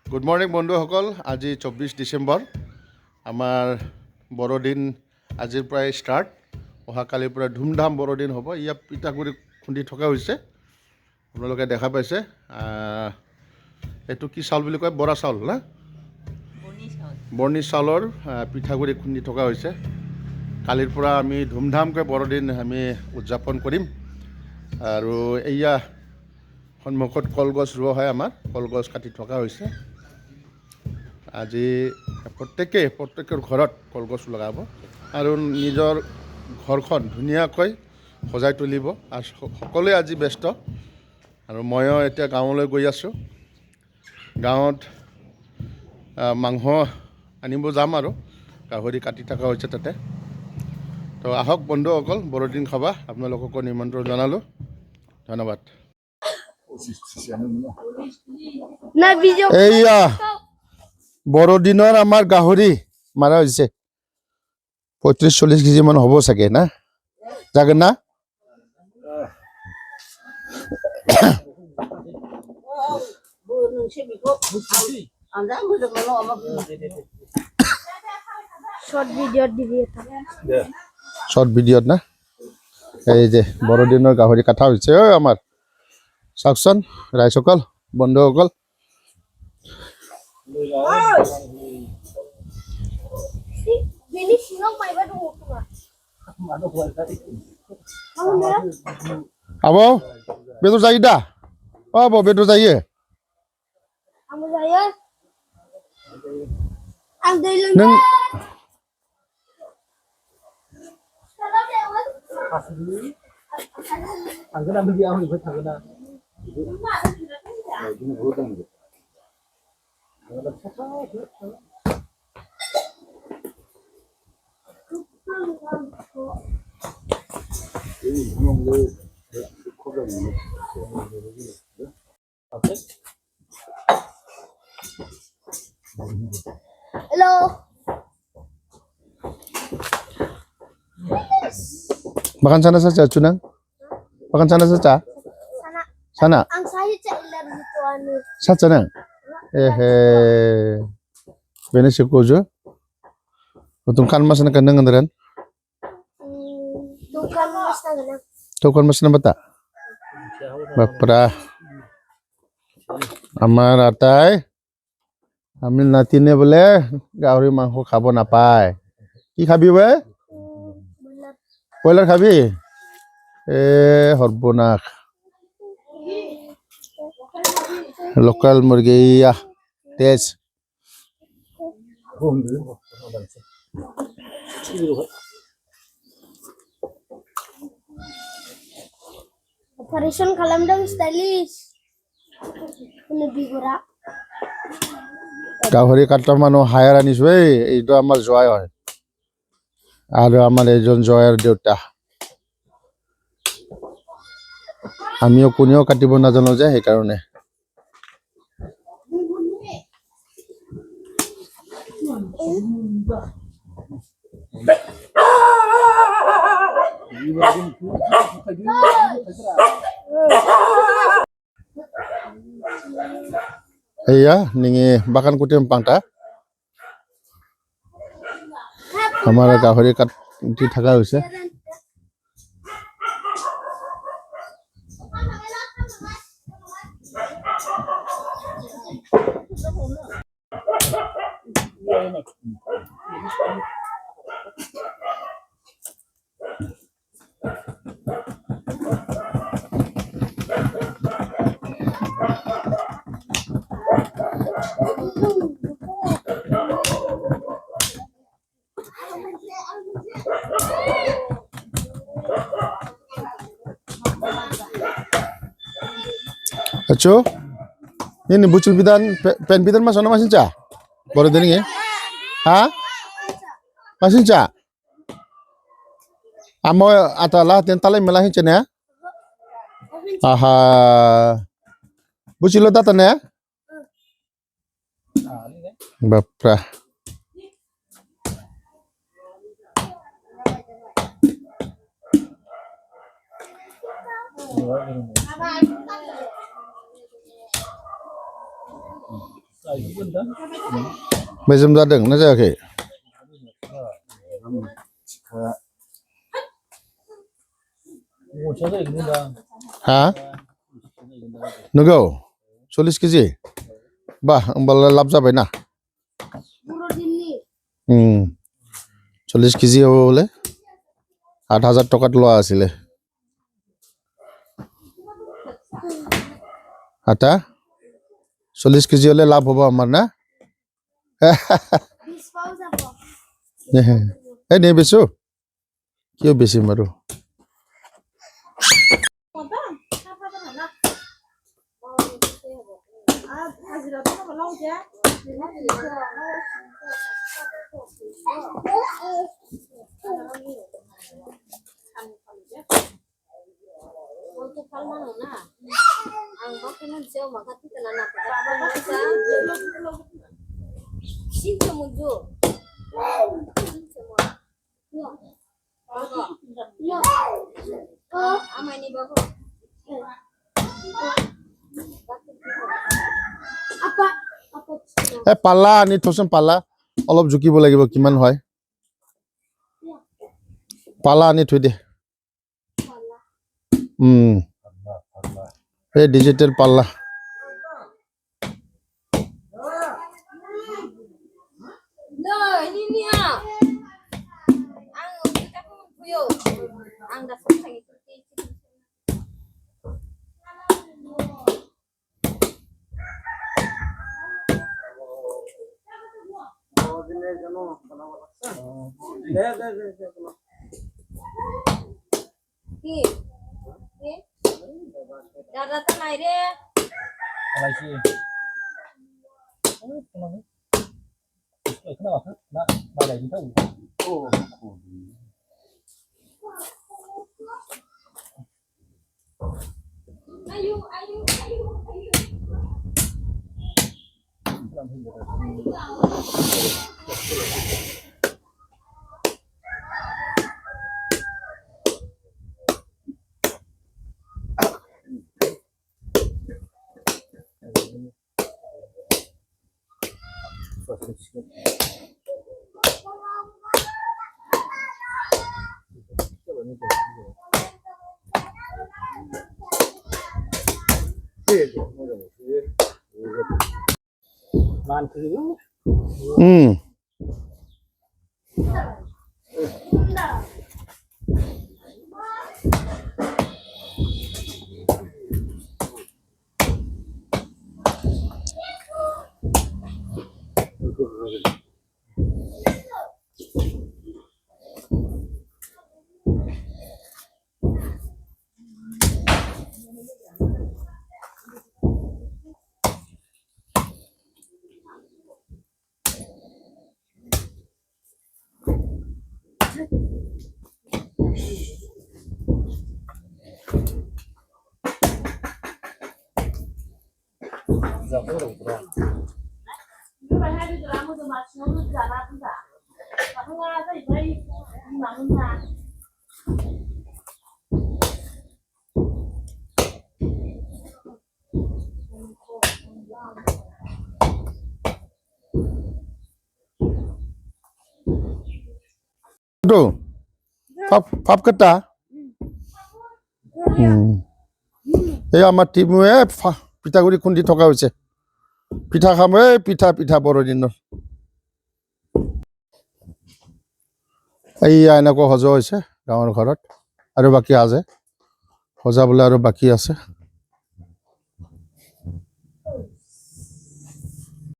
Good morning বন্ধুসকল। আজি 24 ডিচেম্বৰ। আমাৰ বড়দিন আজিৰ পৰাই ষ্টাৰ্ট। অহাকালিৰ পৰা ধুমধাম বড়দিন হ'ব। ইয়াত পিঠাগুড়ি খুন্দি থকা হৈছে, আপোনালোকে দেখা পাইছে। এইটো কি চাউল বুলি কয়? বৰা চাউল না? বৰ্ণি চাউলৰ পিঠাগুড়ি খুন্দি থকা হৈছে। কালিৰ পৰা আমি ধুমধামকৈ বড়দিন আমি উদযাপন কৰিম। আৰু এয়া সন্মুখত কলগছ ৰোৱা হয়, আমাৰ কলগছ কাটি থকা হৈছে। আজি প্ৰত্যেকৰ ঘৰত কলগছ লগাব আৰু নিজৰ ঘৰখন ধুনীয়াকৈ সজাই তুলিব। আৰু সকলোৱে আজি ব্যস্ত। আৰু ময়ো এতিয়া গাঁৱলৈ গৈ আছোঁ। গাঁৱত মাংস আনিব যাম আৰু গাহৰি কাটি থকা হৈছে তাতে। তো আহক বন্ধুসকল, বড়দিন খাবা। আপোনালোককো নিমন্ত্ৰণ জনালোঁ। ধন্যবাদ। এইয়া বড়দিনৰ আমাৰ গাহৰি মাৰা হৈছে। 35-40 কেজি মান হ'ব চাগে না? জাগে না? শৰ্ট ভিডিঅ'ত না? এই যে বড়দিনৰ গাহৰি কাটা হৈছে আমাৰ। চাওকচোন ৰাইজসকল, বন্ধুসকল। Abo, betul saya dah. Oh, abo betul saya. Neng. Hello. Makan sana saja, Cunang. Makan sana saja. Sana. Ang saya cailan gitu anu. Saja nang. Benes kujo. Tungkan mas na kanang andaran. Tukan mas na ganang. Tungkan mas na bata. Bapra. Amar atai. আমি নাতিনে বোলে গাহৰি মাংস খাব নাপায়। কি খাবি বে? Broiler খাবি? সৰ্বনাশ। লোকেল মুৰ্গী তেজ। Operation kalam dong stylish. Lebih berat. গাহৰি কাটা মানুহ হায়াৰ আনিছো। এইটো আমাৰ জয় হয় আৰু আমাৰ এজন জয়ৰ দেউতা। আমিও কোনেও কাটিব নাজানো যে, সেইকাৰণে। Iya, ningi bahkan kutim pangta. Amara গাহৰি কাটি থাকা হৈছে। Acho, ini bucul bidan, pen bidan mas, masih cah? Baru dari ini? Hah? Masih cah? Amo atalah tentalai melahin cene? Aha, bucil lo datang ya? Bapra. मेजेम जादों ना जायाखै हा नंगौ 40 केजि बा होमबालाय लाब जाबाय ना বড়দিননি 40 কেজি হ'ব বোলে 8,000 টকাত লোৱা আছিলে আটা 40 কেজি হলে লাভ হ'ব আমাৰ না বিশ পাও যাব এই নে বেছো কিয় বেছিম আৰু apa apa পাল্লা আনি থোচোন পাল্লা অলপ জুকিব লাগিব কিমান হয় পাল্লা আনি থৈ দে এই ডিজিটেল পাল্লা No, ini ni ah. Kita pun puyo. Dah selesai itu. Ki. Dah datang naik deh. Ayo. Tuh, pap kata. এই আমাৰ টিমে পিঠাগুৰি খুন্দি থকা হৈছে পিঠা খাম পিঠা বৰদিনৰ এইয়া এনেকুৱা সজোৱা হৈছে গাঁৱৰ ঘৰত আৰু বাকী আছে সজাবলৈ আৰু বাকী আছে